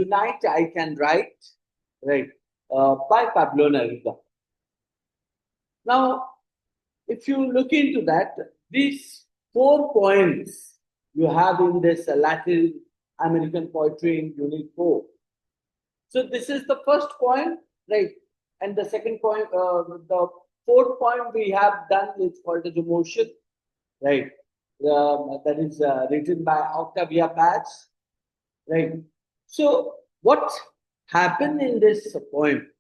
Tonight I Can Write, right, by Pablo Neruda. Now, if you look into that, these 4 points you have in this Latin American poetry in Unit 4. So this is the first point, right? And the second point, the fourth point we have done is called as emotion, right? That is written by Octavia Paz, right? So what happened in this poem?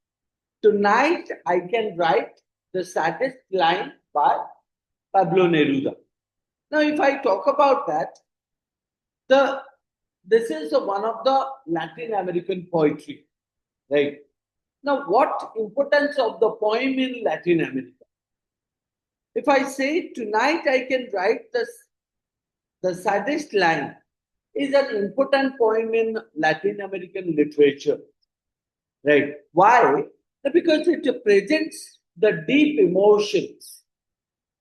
Tonight I can write the saddest line by Pablo Neruda. Now, if I talk about that, the this is one of the Latin American poetry, right? Now, what importance of the poem in Latin America? If I say tonight I can write the saddest line is an important poem in Latin American literature, right? Why? Because it presents the deep emotions,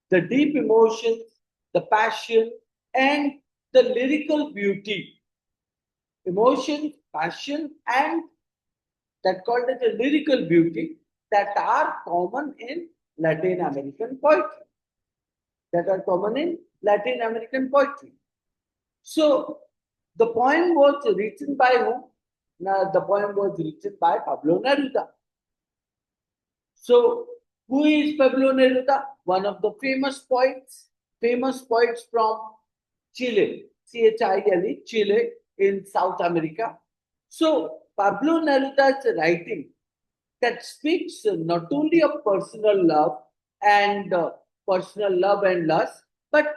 the passion, and the lyrical beauty. Emotion, passion, and that called as a lyrical beauty that are common in Latin American poetry. That are common in Latin American poetry. So the poem was written by whom? Now, the poem was written by Pablo Neruda. So who is Pablo Neruda? One of the famous poets from Chile, Chile, Chile in South America. So Pablo Neruda's writing that speaks not only of personal love and lust, but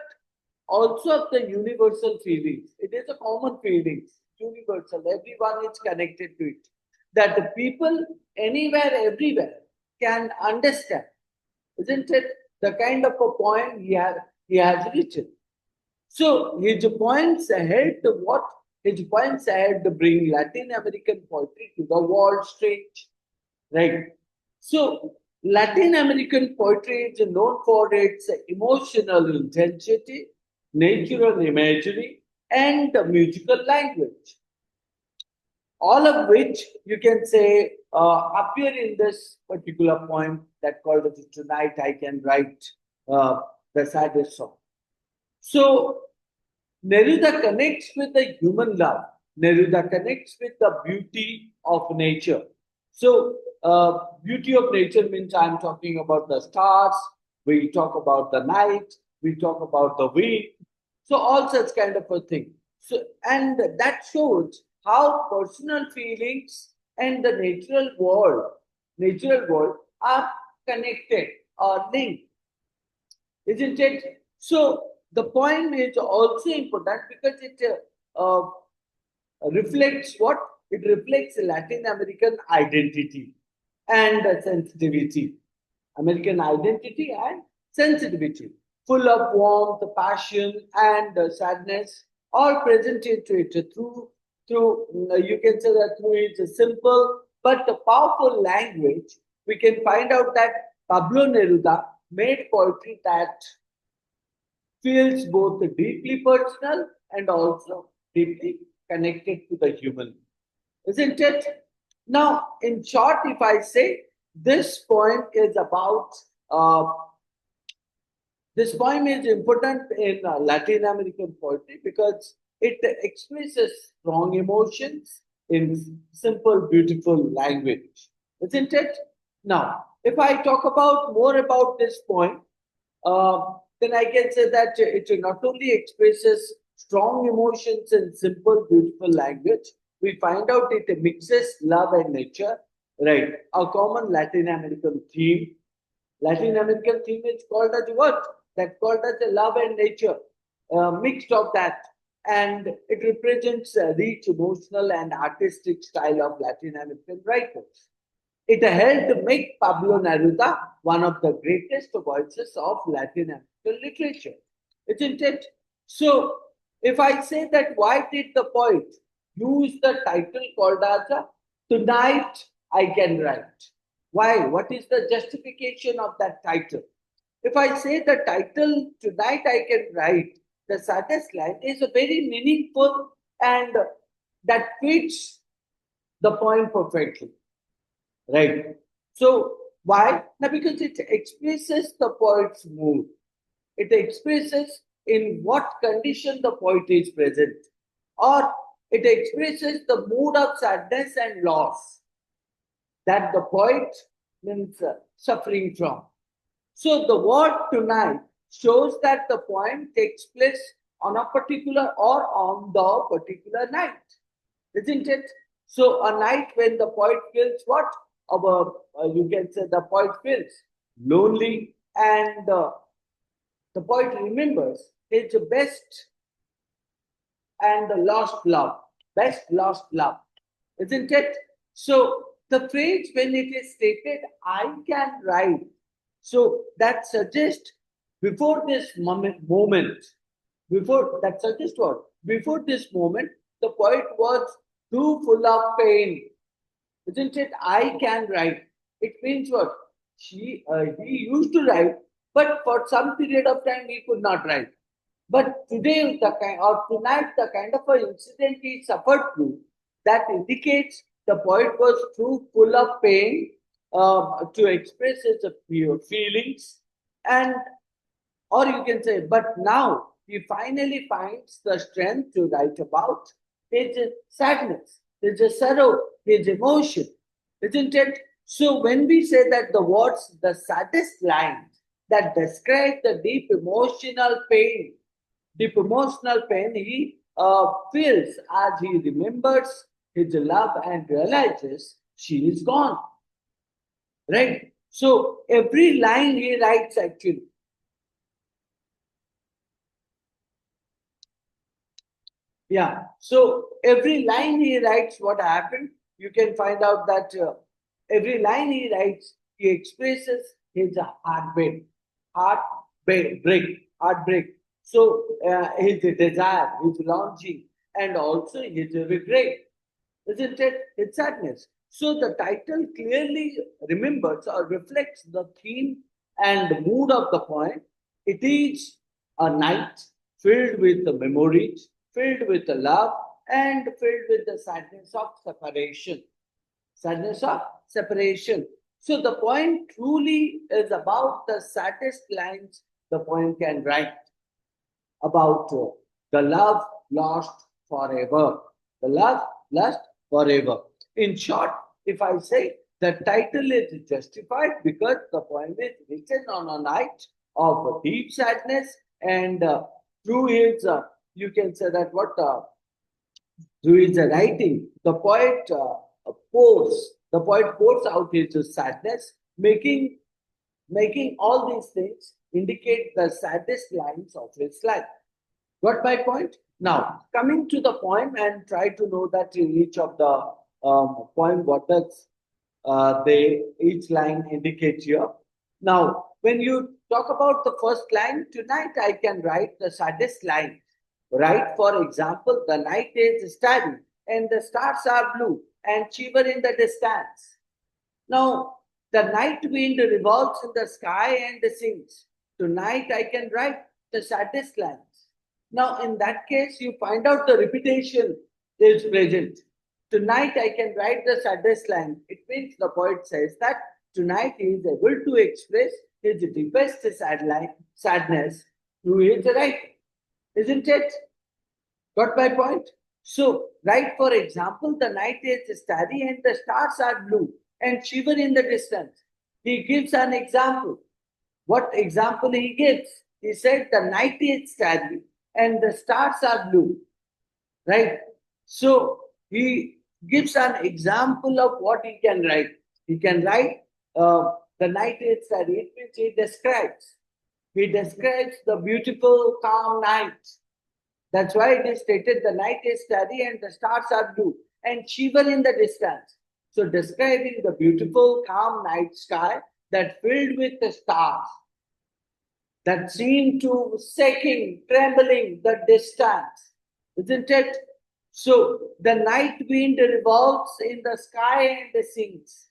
also of the universal feelings. It is a common feelings, universal. Everyone is connected to it. That the people anywhere, everywhere can understand, isn't it? The kind of a poem he has written. So his poems helped what? His poems helped bring Latin American poetry to the world stage, right? So Latin American poetry is known for its emotional intensity, natural imagery, and musical language, all of which you can say appear in this particular poem that called as Tonight I Can Write the Saddest Song. So Neruda connects with the human love. Neruda connects with the beauty of nature. So, beauty of nature means I'm talking about the stars, we talk about the night, we talk about the wind. So, all such kind of a thing. So, and that shows how personal feelings and the natural world are connected or linked, isn't it? So the poem is also important because it reflects what? It reflects Latin American identity and sensitivity. American identity and sensitivity, full of warmth, passion, and sadness, all present into it through you can say that through its simple but powerful language. We can find out that Pablo Neruda made poetry that feels both deeply personal and also deeply connected to the human, isn't it? Now, in short, if I say this poem is about, uh, this poem is important in Latin American poetry because it expresses strong emotions in simple, beautiful language, isn't it? Now, if I talk about more about this poem, then I can say that it not only expresses strong emotions in simple, beautiful language, we find out it mixes love and nature, right? A common Latin American theme. Latin American theme is called as what? That called as the love and nature, mixed of that. And it represents a rich emotional and artistic style of Latin American writers. It helped make Pablo Neruda one of the greatest voices of Latin American literature, isn't it? So, if I say that why did the poet use the title called as Tonight I Can Write? Why? What is the justification of that title? If I say the title Tonight I Can Write, the saddest line is a very meaningful and that fits the point perfectly, right? So why? Now, because it expresses the poet's mood. It expresses in what condition the poet is present, or it expresses the mood of sadness and loss that the poet means suffering from. So the word tonight shows that the poem takes place on a particular or on the particular night, isn't it? So a night when the poet feels what? You can say the poet feels lonely, and the poet remembers his best and the lost love, best lost love, isn't it? So the phrase when it is stated, I can write. So that suggests before this moment, before that suggests what? Before this moment, the poet was too full of pain, isn't it? I can write. It means what? He used to write, but for some period of time he could not write. But today, the kind or tonight, the kind of an incident he suffered through that indicates the poet was too full of pain to express his feelings, and or you can say, but now he finally finds the strength to write about his sadness, his sorrow, his emotion, isn't it? So when we say that the words, the saddest lines that describe the deep emotional pain he feels as he remembers his love and realizes she is gone, right? So every line he writes actually, yeah. So every line he writes, what happened? You can find out that every line he writes, he expresses his heartbreak. So his desire, his longing, and also his regret, isn't it? His sadness. So the title clearly remembers or reflects the theme and the mood of the poem. It is a night filled with the memories, filled with the love, and filled with the sadness of separation. Sadness of separation. So the poem truly is about the saddest lines the poem can write about the love lost forever. The love lost forever. In short, if I say the title is justified because the poem is written on a night of deep sadness, and through his, you can say that what through his writing, the poet pours out his sadness, making all these things indicate the saddest lines of his life. Got my point? Now, coming to the poem and try to know that in each of the poem, what does each line indicate here. Now, when you talk about the first line, tonight I can write the saddest line. Right? For example, the night is starry and the stars are blue and shiver in the distance. Now, the night wind revolves in the sky and sings. Tonight I can write the saddest lines. Now, in that case, you find out the repetition is present. Tonight I can write the saddest line. It means the poet says that tonight he is able to express his deepest sadness through his writing. Isn't it? Got my point? So, right, for example, the night is starry and the stars are blue and shiver in the distance. He gives an example. What example he gives? He said the night is starry and the stars are blue, right? So, he gives an example of what he can write. He can write the night is starry. It means he describes. He describes the beautiful, calm night. That's why it is stated the night is starry and the stars are blue and shiver in the distance. So, describing the beautiful, calm night sky that filled with the stars that seem to shaking, trembling the distance, isn't it? So, the night wind revolves in the sky and sings.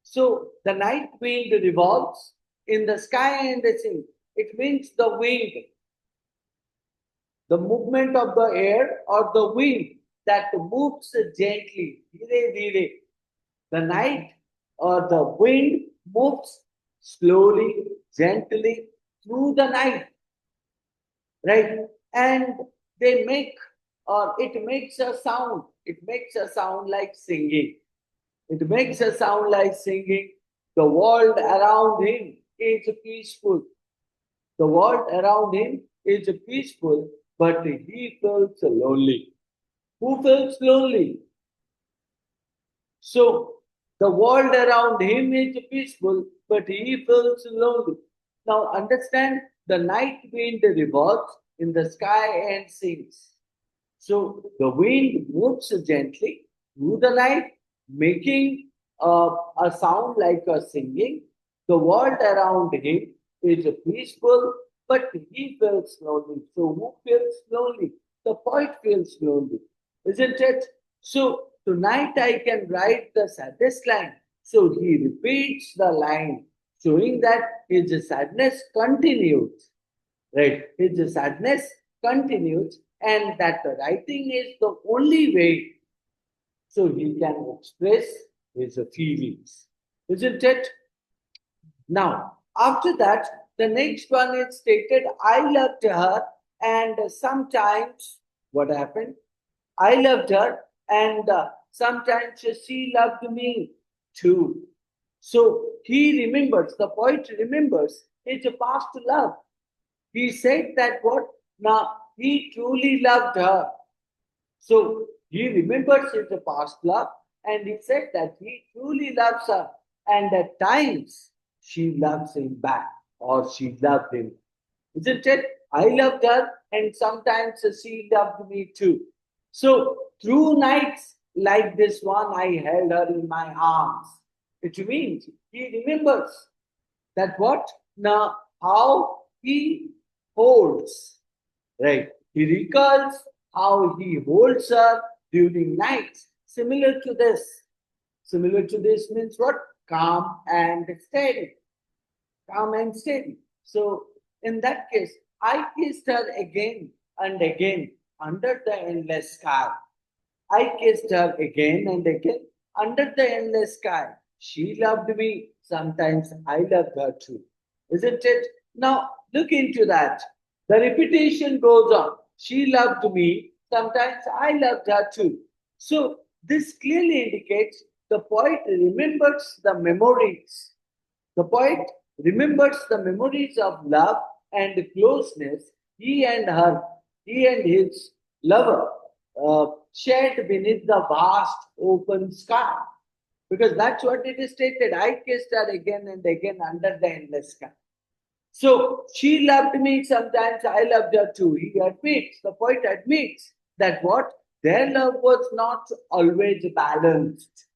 So, the night wind revolves in the sky and sings. It means the wind, the movement of the air or the wind that moves gently, dhire dhire. The night or the wind moves slowly, gently through the night, right? And they make, or it makes a sound. It makes a sound like singing. It makes a sound like singing. The world around him is peaceful. The world around him is peaceful, but he feels lonely. Who feels lonely? So the world around him is peaceful, but he feels lonely. Now understand, the night wind revolves in the sky and sings. So the wind moves gently through the night, making a sound like a singing. The world around him is peaceful, but he feels lonely. So who feels lonely? The poet feels lonely, isn't it? So tonight I can write the saddest line. So he repeats the line, showing that his sadness continues. Right? His sadness continues, and that the writing is the only way so he can express his feelings. Isn't it? Now, after that, the next one is stated, I loved her, and sometimes what happened? I loved her, and sometimes she loved me too. So he remembers, the poet remembers his past love. He said that what? Now, he truly loved her. So he remembers his past love, and he said that he truly loves her. And at times she loves him back, or she loved him. Isn't it? I loved her, and sometimes she loved me too. So through nights like this one, I held her in my arms. It means he remembers that what? Now, how he holds, right? He recalls how he holds her during nights. Similar to this means what? Calm and steady. Calm and steady. So, in that case, I kissed her again and again under the endless sky. I kissed her again and again under the endless sky. She loved me. Sometimes I loved her too. Isn't it? Now look into that. The repetition goes on. She loved me. Sometimes I loved her too. So this clearly indicates the poet remembers the memories. The poet remembers the memories of love and closeness he and his lover shared beneath the vast open sky. Because that's what it is stated. I kissed her again and again under the endless sky. So she loved me, sometimes I loved her too. He admits, the poet admits that what? Their love was not always balanced,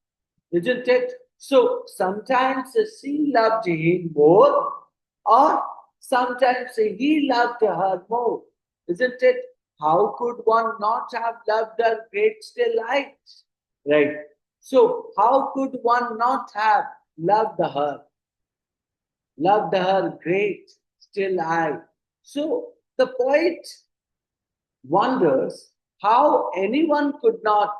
isn't it? So sometimes she loved him more, or sometimes he loved her more, isn't it? How could one not have loved her great still light? Right. So how could one not have loved her great still I? So the poet wonders how anyone could not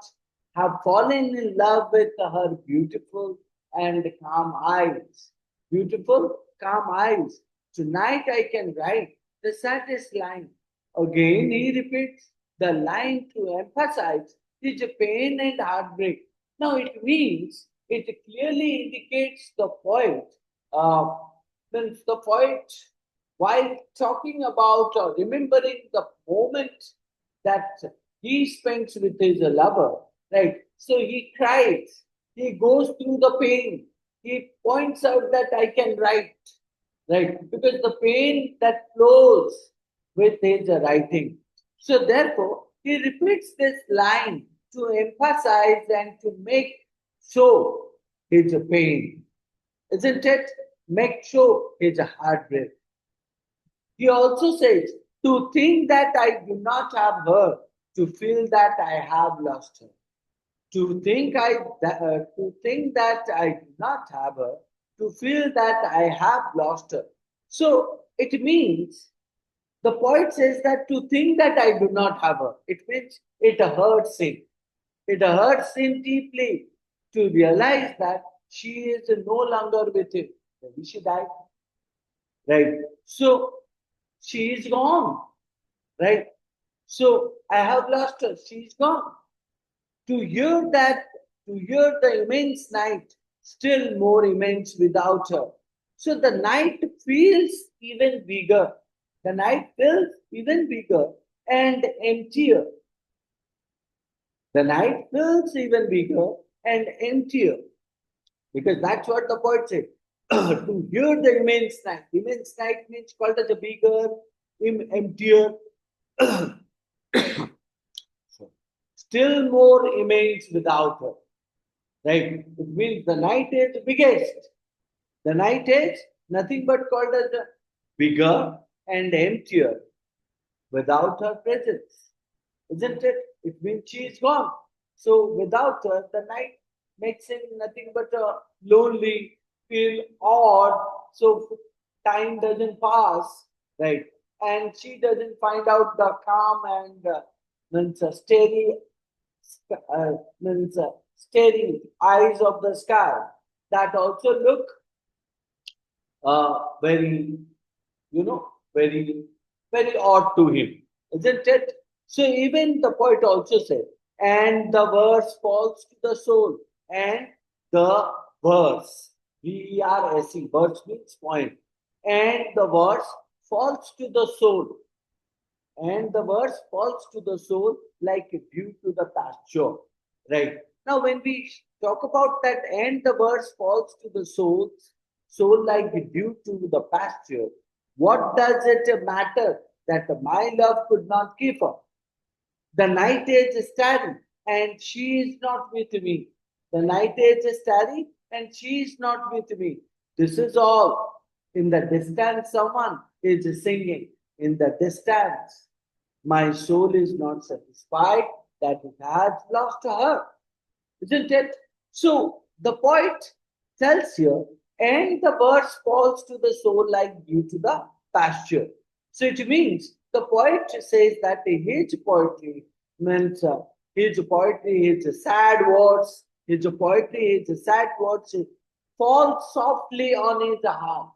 have fallen in love with her beautiful and calm eyes. Beautiful, calm eyes. Tonight I can write the saddest line. Again, he repeats the line to emphasize his pain and heartbreak. Now, it means, it clearly indicates uh, the poet, while talking about or remembering the moment that he spends with his lover, right? So he cries, he goes through the pain, he points out that I can write, right? Because the pain that flows with his writing. So therefore, he repeats this line to emphasize and to make show his pain, isn't it? Make show his heartbreak. He also says, to think that I do not have her, to feel that I have lost her. To think that I do not have her, to feel that I have lost her. So it means, the poet says that to think that I do not have her, it means it hurts him. It hurts him deeply to realize that she is no longer with him. Maybe she died, right? So she is gone, right? So I have lost her. She's gone. To hear that, to hear the immense night, still more immense without her. So the night feels even bigger. The night feels even bigger and emptier. The night feels even bigger and emptier because that's what the poet said. To hear the immense night means called as a bigger, emptier, still more immense without her. Right? It means the night is biggest. The night is nothing but called as a bigger and emptier without her presence. Isn't it? It means she is gone. So without her, the night makes him nothing but a lonely, feel odd. So time doesn't pass, right? And she doesn't find out the calm and means means staring eyes of the sky that also look very, very, very odd to him, isn't it? So even the poet also said, and the verse falls to the soul, and the verse, V-E-R-S-E, verse means point, and the verse falls to the soul, and the verse falls to the soul like dew to the pasture. Right. Now, when we talk about that, and the verse falls to the soul like dew to the pasture, what does it matter that my love could not keep her? The night is starry, and she is not with me. The night is starry, and she is not with me. This is all. In the distance, someone is singing. In the distance, my soul is not satisfied that it has lost her. Isn't it? So the poet tells here, and the verse falls to the soul like dew to the pasture. So it means the poet says that his poetry means his sad words, his poetry, his sad words fall softly on his heart,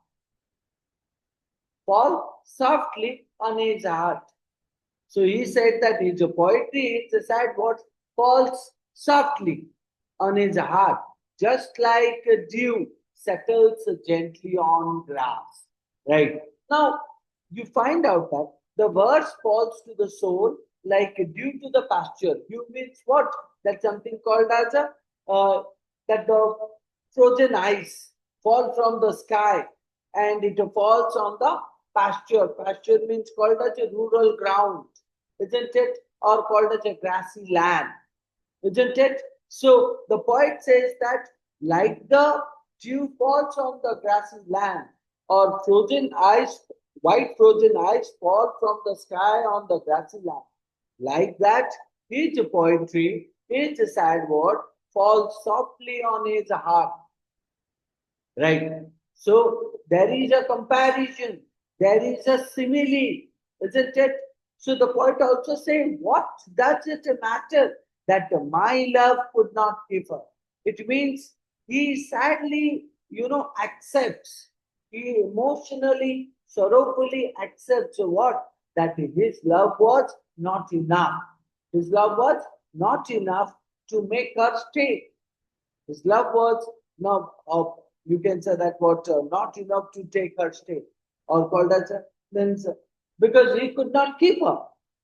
fall softly on his heart. So he said that his poetry, his sad words, falls softly on his heart, just like a dew settles gently on grass. Right? Now, you find out that the verse falls to the soul like dew to the pasture. Dew means what? That's something called as a that the frozen ice fall from the sky and it falls on the pasture. Pasture means called as a rural ground, isn't it? Or called as a grassy land, isn't it? So the poet says that like the dew falls on the grassy land, or frozen ice, white frozen ice fall from the sky on the grassy land. Like that, his poetry, his sad word falls softly on his heart. Right. So there is a comparison, there is a simile, isn't it? So the poet also say, what does it matter that my love could not give her? It means he sadly, accepts, he emotionally, sorrowfully accepts what? That his love was not enough. His love was not enough to make her stay. His love was not, you can say that what not enough to take her stay, or called as a means because he could not keep her.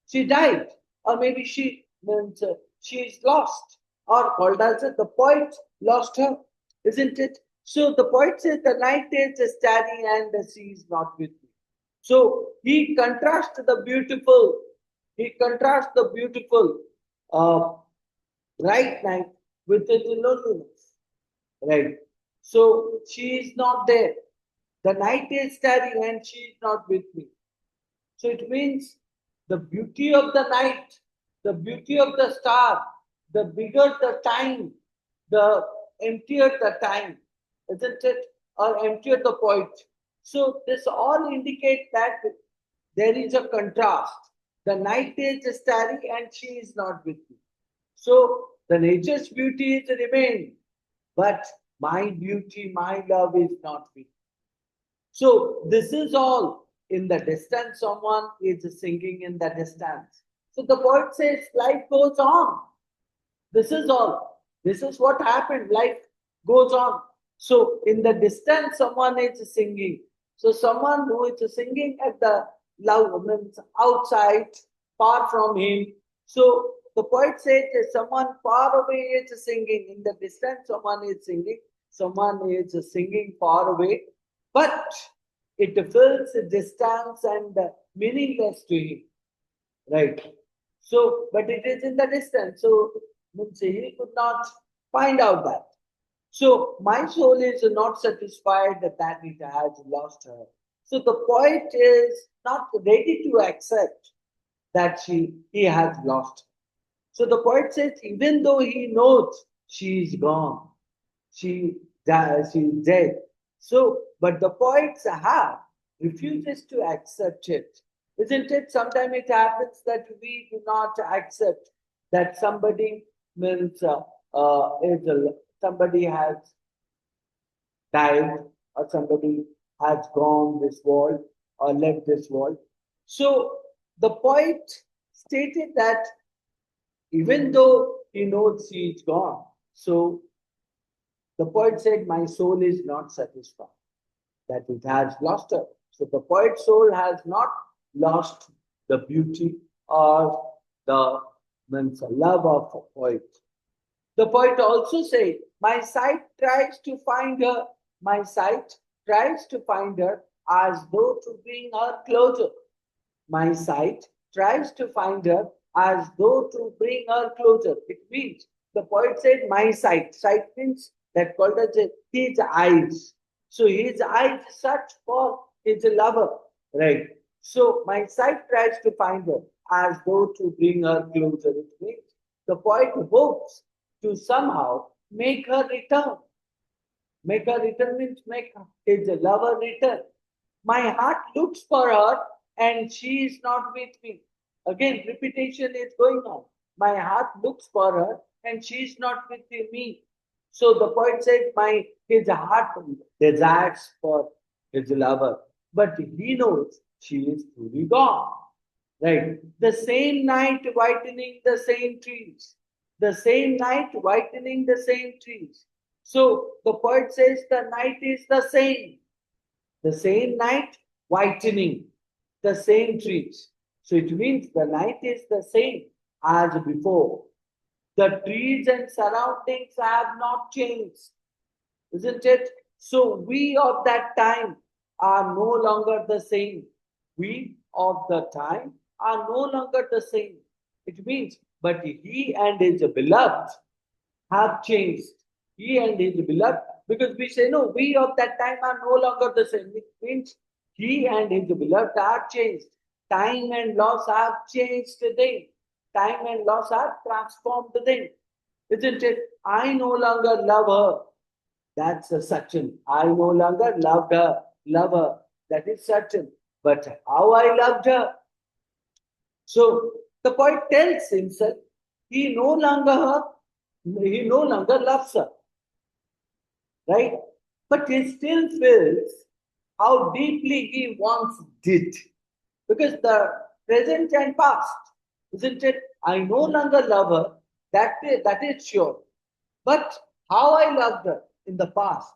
She died, or maybe she means she is lost, or called as the poet lost her, isn't it? So the poet says the night is starry and the sea is not with me. So he contrasts the beautiful, he contrasts the beautiful uh, bright night with the loneliness. Right. So she is not there. The night is starry and she is not with me. So it means the beauty of the night, the beauty of the star, the bigger the time, the emptier the time, isn't it? Or emptier the point. So this all indicate that there is a contrast. The night is starry and she is not with me. So The nature's beauty is remain, but my beauty, my love is not with. So this is all in the distance. Someone is singing in the distance. So the poet says life goes on. This is all. This is what happened. Life goes on. So in the distance, someone is singing. So someone who is singing at the love means outside, far from him. So the poet said someone far away is singing. In the distance, someone is singing. Someone is singing far away. But it feels distance and meaningless to him. Right. So, but it is in the distance. So, means he could not find out that. So, my soul is not satisfied that it has lost her. So, the poet is not ready to accept that he has lost. So, the poet says, even though he knows she is gone, she is dead. So, but the poets have refuses to accept it. Isn't it? Sometimes it happens that we do not accept that somebody means somebody has died or somebody has gone this world or left this world. So the poet stated that even though he knows she is gone, so the poet said, my soul is not satisfied, that it has lost her. So the poet's soul has not lost the beauty or the means love of a poet. The poet also said, my sight tries to find her, my sight tries to find her as though to bring her closer. My sight tries to find her as though to bring her closer. It means the poet said, my sight. Sight means that called as his eyes. So his eyes search for his lover, right? So my sight tries to find her as though to bring her closer. It means the poet hopes to somehow make her return. Make her return means make his lover return. My heart looks for her and she is not with me. Again, repetition is going on. My heart looks for her and she is not with me. So the poet said, his heart desires for his lover, but he knows she is truly gone. Right? The same night whitening the same trees. The same night whitening the same trees. So the poet says the night is the same. The same night whitening the same trees. So it means the night is the same as before. The trees and surroundings have not changed, isn't it? So we of that time are no longer the same. We of the time are no longer the same. It means, but he and his beloved have changed. He and his beloved, because we say, no, we of that time are no longer the same. It means he and his beloved are changed. Time and loss have changed them. Time and loss have transformed them. Isn't it? I no longer love her. That's a certain. I no longer loved her, love her. That is certain. But how I loved her. So the poet tells himself he no longer loves her, right? But he still feels how deeply he once did. Because the present and past, isn't it? I no longer love her, that is sure. But how I loved her in the past,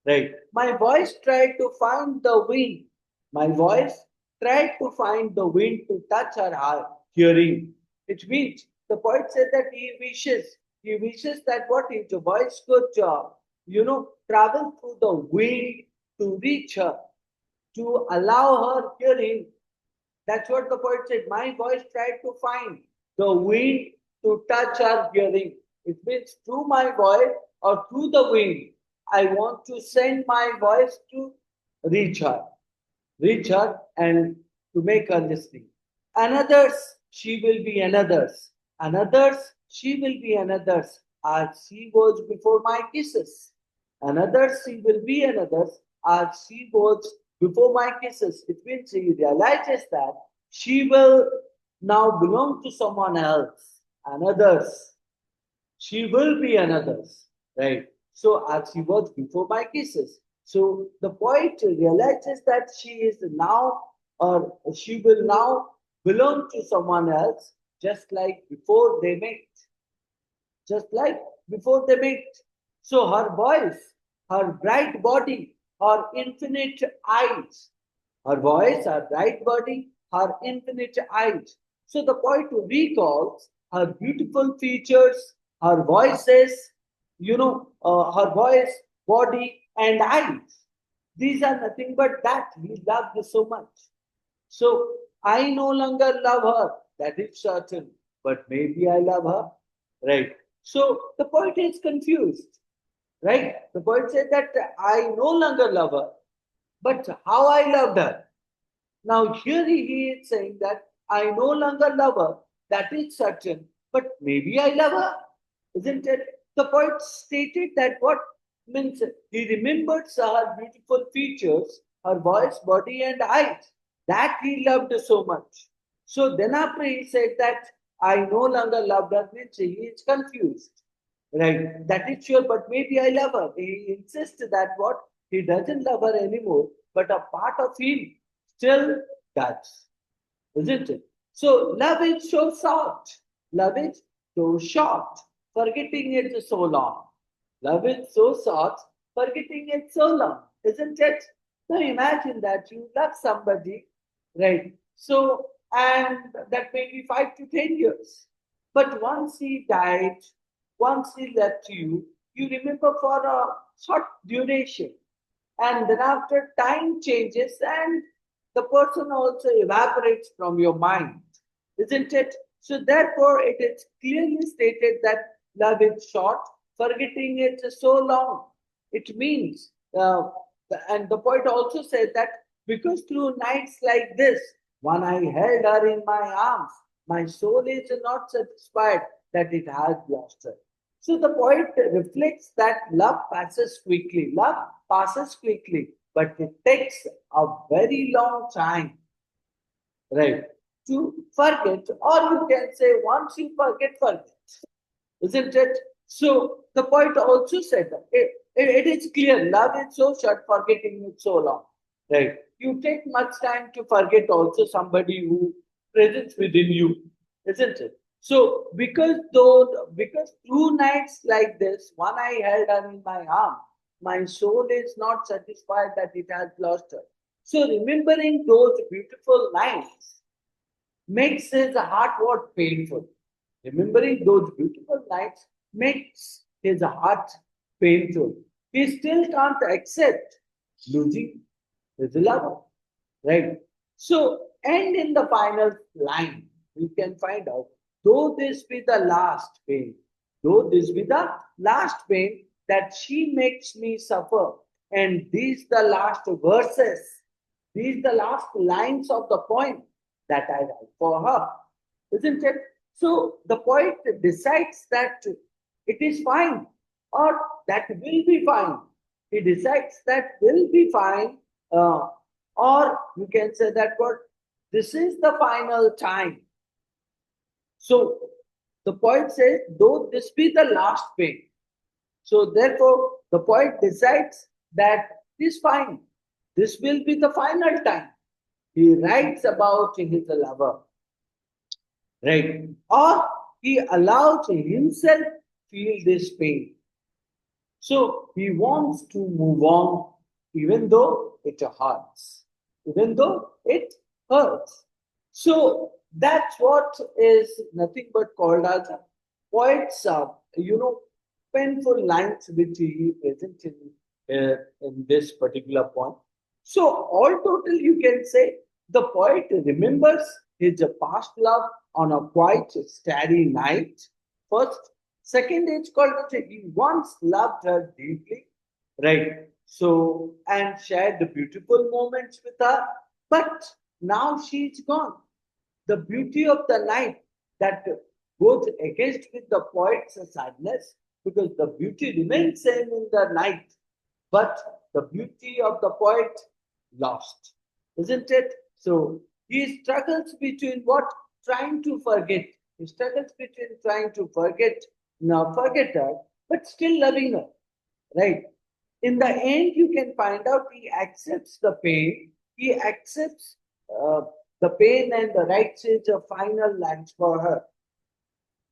right? My voice tried to find the wind. My voice tried to find the wind to touch her heart, hearing. It means the poet said that he wishes that what his voice could, travel through the wind to reach her, to allow her hearing. That's what the poet said. My voice tried to find the wind to touch her hearing. It means through my voice or through the wind, I want to send my voice to reach her and to make her listening. Another's, she will be another's. Another's, she will be another's, as she was before my kisses. Another's, she will be another's, as she was before my kisses. It means he realizes that she will now belong to someone else, another's. she will be another's, right? So as she was before my kisses. So the poet realizes that she is now, or she will now belong to someone else, just like before they met, just like before they met. So her voice, her bright body, her infinite eyes, her voice, her bright body, her infinite eyes. So the poet recalls her beautiful features, her voices, her voice, body, and eyes. These are nothing but that he loved so much. So I no longer love her, that is certain, but maybe I love her, right? So the poet is confused, right? The poet said that I no longer love her, but how I loved her. Now here he is saying that I no longer love her, that is certain, but maybe I love her, isn't it? The poet stated that what means he remembers her beautiful features, her voice, body, and eyes that he loved so much. So then after he said that I no longer loved her means he is confused. Right, that is sure, but maybe I love her. He insists that what he doesn't love her anymore, but a part of him still does, isn't it? So love is so short, love is so short, forgetting it so long. Love is so short, forgetting it so long, isn't it? So imagine that you love somebody, right? So, and that may be 5 to 10 years. But once he died, once he left you, you remember for a short duration. And then after time changes and the person also evaporates from your mind, isn't it? So therefore, it is clearly stated that love is short, forgetting it is so long. It means, and the poet also said that because through nights like this, when I held her in my arms, my soul is not satisfied that it has lost her. So the poet reflects that love passes quickly. Love passes quickly, but it takes a very long time, right, to forget, or you can say once you forget, forget, isn't it? So the poet also said that it is clear love is so short, forgetting is so long, right? You take much time to forget also somebody who presents within you, isn't it? So because through nights like this, one I held her in my arm, my soul is not satisfied that it has lost her. So remembering those beautiful nights makes his heart what painful. Remembering those beautiful nights makes his heart painful. He still can't accept losing his lover, right? So, and in the final line, we can find out, though this be the last pain, though this be the last pain that she makes me suffer, and these the last verses, these the last lines of the poem that I write for her, isn't it? So the poet decides that it is fine or that will be fine. He decides that will be fine, uh, or you can say that what this is the final time. So the poet says, though this be the last pain. So therefore, the poet decides that it is fine. This will be the final time. He writes about his lover, right? Or he allows himself feel this pain. So he wants to move on, even though it hurts, even though it hurts. So that's what is nothing but called as a poet's, painful lines which he presents in this particular poem. So all total, you can say the poet remembers his past love on a quite starry night. First, second is called that he once loved her deeply, right? So and shared the beautiful moments with her, but now she's gone. The beauty of the night that goes against with the poet's sadness, because the beauty remains same in the night, but the beauty of the poet lost, isn't it? So he struggles between what trying to forget. He struggles between trying to forget now forget her, but still loving her, right? In the end, you can find out he accepts the pain, he accepts uh, the pain and the writes it a final lines for her,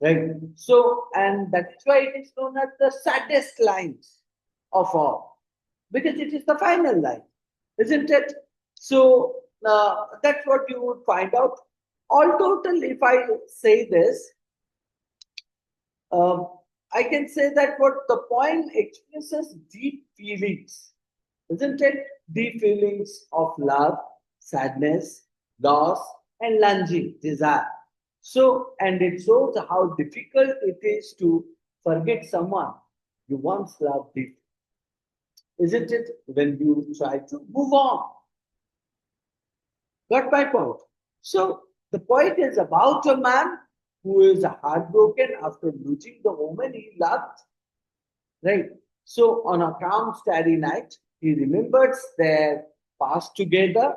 right? So, and that is why it is known as the saddest lines of all, because it is the final line, isn't it? So, that's what you would find out. All total, if I say this, um, I can say that what the poem expresses deep feelings, isn't it? Deep feelings of love, sadness, loss, and longing, desire. So, and it shows how difficult it is to forget someone you once loved deeply, isn't it? When you try to move on. Got my point? So, the point is about a man who is heartbroken after losing the woman he loved. Right. So on a calm, starry night, he remembers their past together.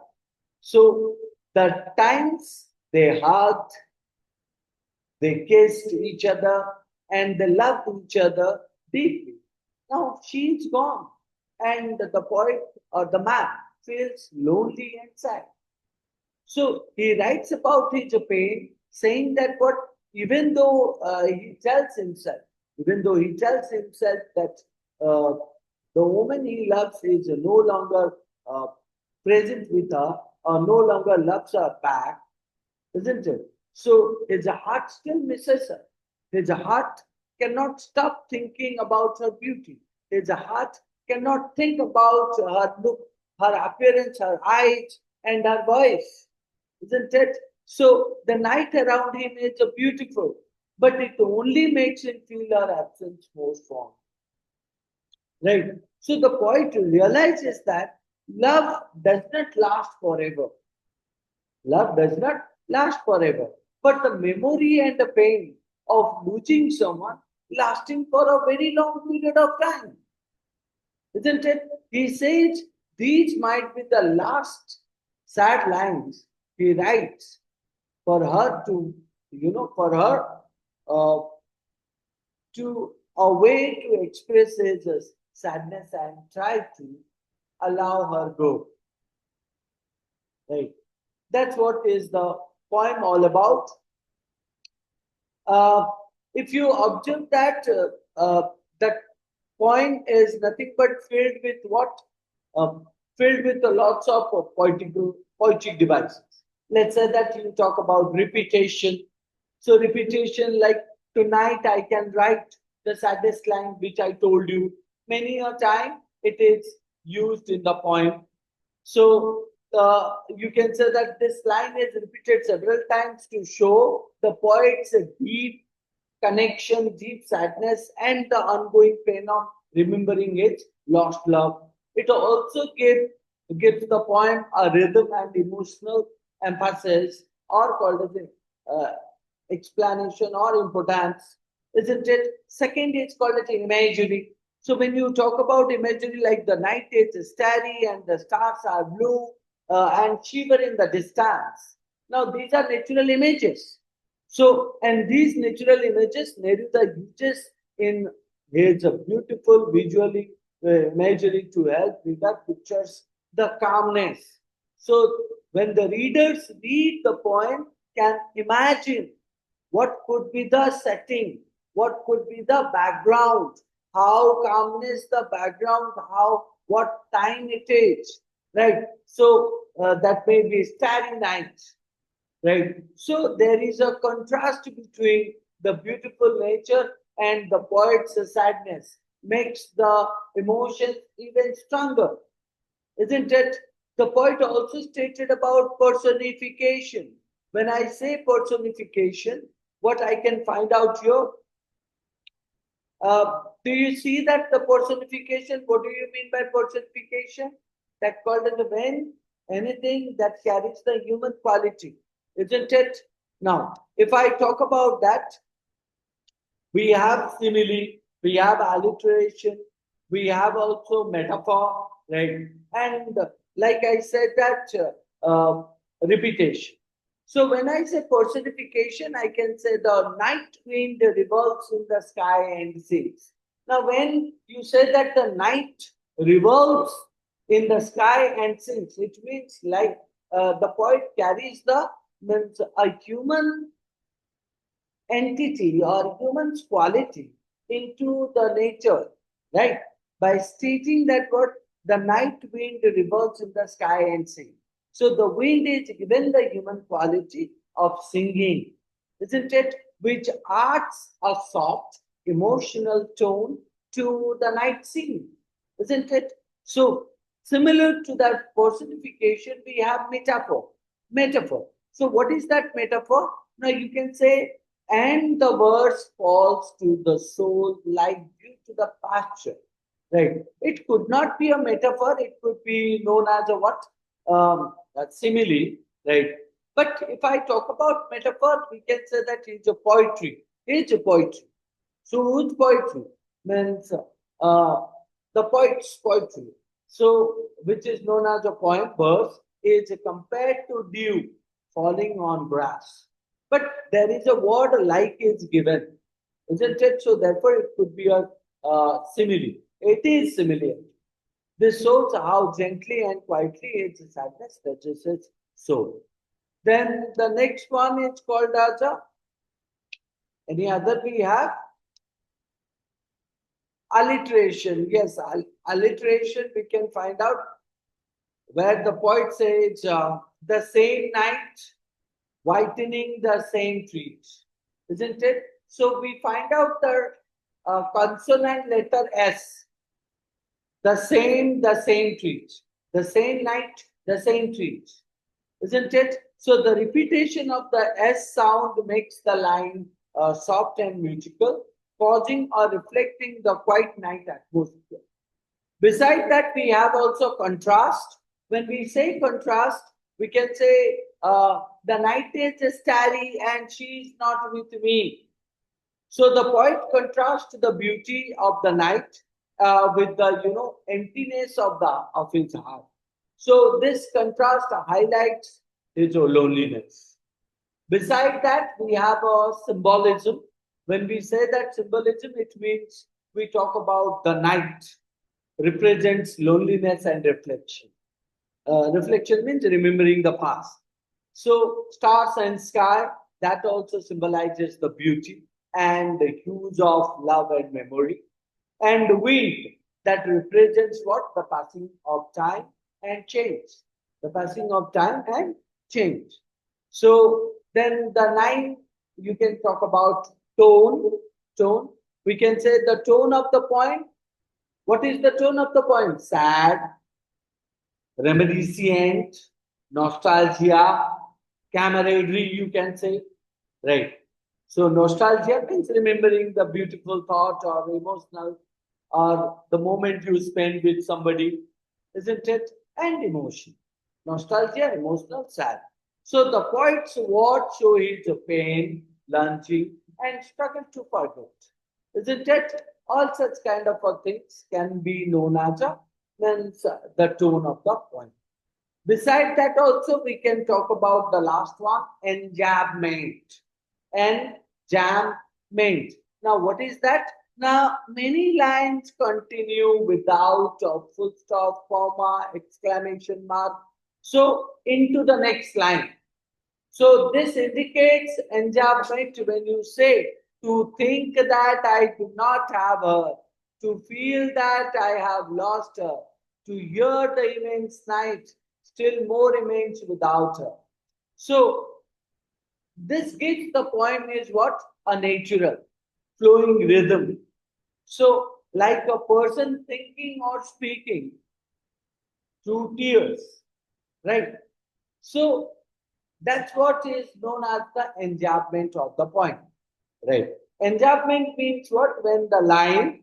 So the times they hugged, they kissed each other, and they loved each other deeply. Now she's gone, and the boy or the man feels lonely and sad. So he writes about his pain, saying that what even though he tells himself that uh, the woman he loves is no longer uh, present with her or no longer loves her back, isn't it? So his heart still misses her. His heart cannot stop thinking about her beauty. His heart cannot think about her look, her appearance, her eyes, and her voice, isn't it? So the night around him is beautiful, but it only makes him feel her absence more strong. Right? So the poet realizes that love does not last forever. Love does not last forever, but the memory and the pain of losing someone lasting for a very long period of time, isn't it? He says these might be the last sad lines he writes for her to, for her uh, to a way to express his sadness and try to allow her go. Right. That's what is the poem all about. Uh, if you observe that that point is nothing but filled with what filled with lots of poetic devices. Let's say that you talk about repetition. So repetition, like tonight, I can write the saddest line which I told you. Many a time it is used in the poem. So you can say that this line is repeated several times to show the poet's deep connection, deep sadness, and the ongoing pain of remembering its lost love. It also gives the poem a rhythm and emotional emphasis, or called as explanation or importance, isn't it? Second is called as imagery. So when you talk about imagery, like the night is starry and the stars are blue and shiver in the distance. Now these are natural images. So, and these natural images Neruda uses in his beautiful visually imagery to help reader pictures the calmness. So, when the readers read the poem, can imagine what could be the setting, what could be the background, how calmness the background, how what time it is, right? So that may be starry night, right? So there is a contrast between the beautiful nature and the poet's sadness, makes the emotions even stronger, isn't it? The poet also stated about personification. When I say personification, what I can find out here, do you see that the personification? What do you mean by personification? That called as when anything that carries the human quality, isn't it? Now, if I talk about that, we have simile, we have alliteration, we have also metaphor, right? And like I said, that repetition. So when I say personification, I can say the night wind revolves in the sky and sings. Now, when you say that the night revolves in the sky and sings, it means like the poet carries the means a human entity or human's quality into the nature, right? By stating that what the night wind revolves in the sky and sings. So the wind is given the human quality of singing, isn't it? Which adds a soft emotional tone to the night scene, isn't it? So similar to that personification, we have metaphor. Metaphor. So what is that metaphor? Now you can say, and the verse falls to the soul like dew to the pasture. Right. It could not be a metaphor. It could be known as a what? A simile. Right. But if I talk about metaphor, we can say that it's a poetry. It's a poetry. So whose poetry? Means the poet's poetry. So which is known as a poem verse is compared to dew falling on grass. But there is a word like is given, isn't it? So therefore it could be a simile. It is similar. This shows how gently and quietly its sadness touches its soul. Then the next one is called as a, any other we have? Alliteration. Yes, alliteration we can find out where the poet says, the same night whitening the same trees, isn't it? So we find out the consonant letter S, the same trees, the same night, the same trees, isn't it? So the repetition of the S sound makes the line soft and musical, causing or reflecting the quiet night atmosphere. Beside that, we have also contrast. When we say contrast, we can say the night is starry and she is not with me. So the poet contrasts the beauty of the night with the emptiness of the of his heart. So this contrast highlights his loneliness. Beside that, we have a symbolism. When we say that symbolism, it means we talk about the night represents loneliness and reflection. Reflection means remembering the past. So, stars and sky, that also symbolizes the beauty and the hues of love and memory. And wind, that represents what? The passing of time and change. The passing of time and change. So, then the nine, you can talk about tone. Tone. We can say the tone of the poem. What is the tone of the poem? Sad, reminiscent, nostalgia, camaraderie, you can say. Right. So nostalgia means remembering the beautiful thought or emotional or the moment you spend with somebody, isn't it? And emotion. Nostalgia, emotional, sad. So the poet's words show his pain, longing, and struggle to forget. Isn't it? All such kind of things can be known as a means the tone of the poem. Beside that, also we can talk about the last one, enjambment. Enjambment. Now, what is that? Now, many lines continue without a full stop, comma, exclamation mark. So, into the next line. So, this indicates enjambment when you say, to think that I do not have her, to feel that I have lost her, to hear the immense night, still more immense without her. So, this gives the poem is what? A natural, flowing rhythm. So, like a person thinking or speaking through tears, right? So, that's what is known as the enjambment of the poem, right? Enjambment means what? When the line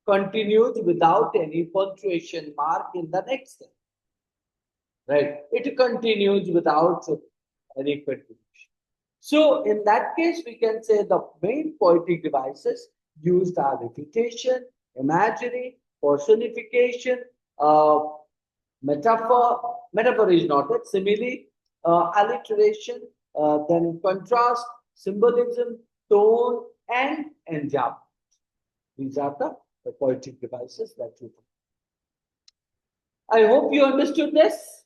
continues without any punctuation mark in the next line, right? It continues without any continuation. So in that case, we can say the main poetic devices used are repetition, imagery, personification, uh, metaphor. Metaphor is not a simile, alliteration, then contrast, symbolism, tone, and enjambment. These are the poetic devices that you do. I hope you understood this.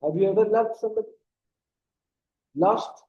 Have you ever loved somebody? Lost?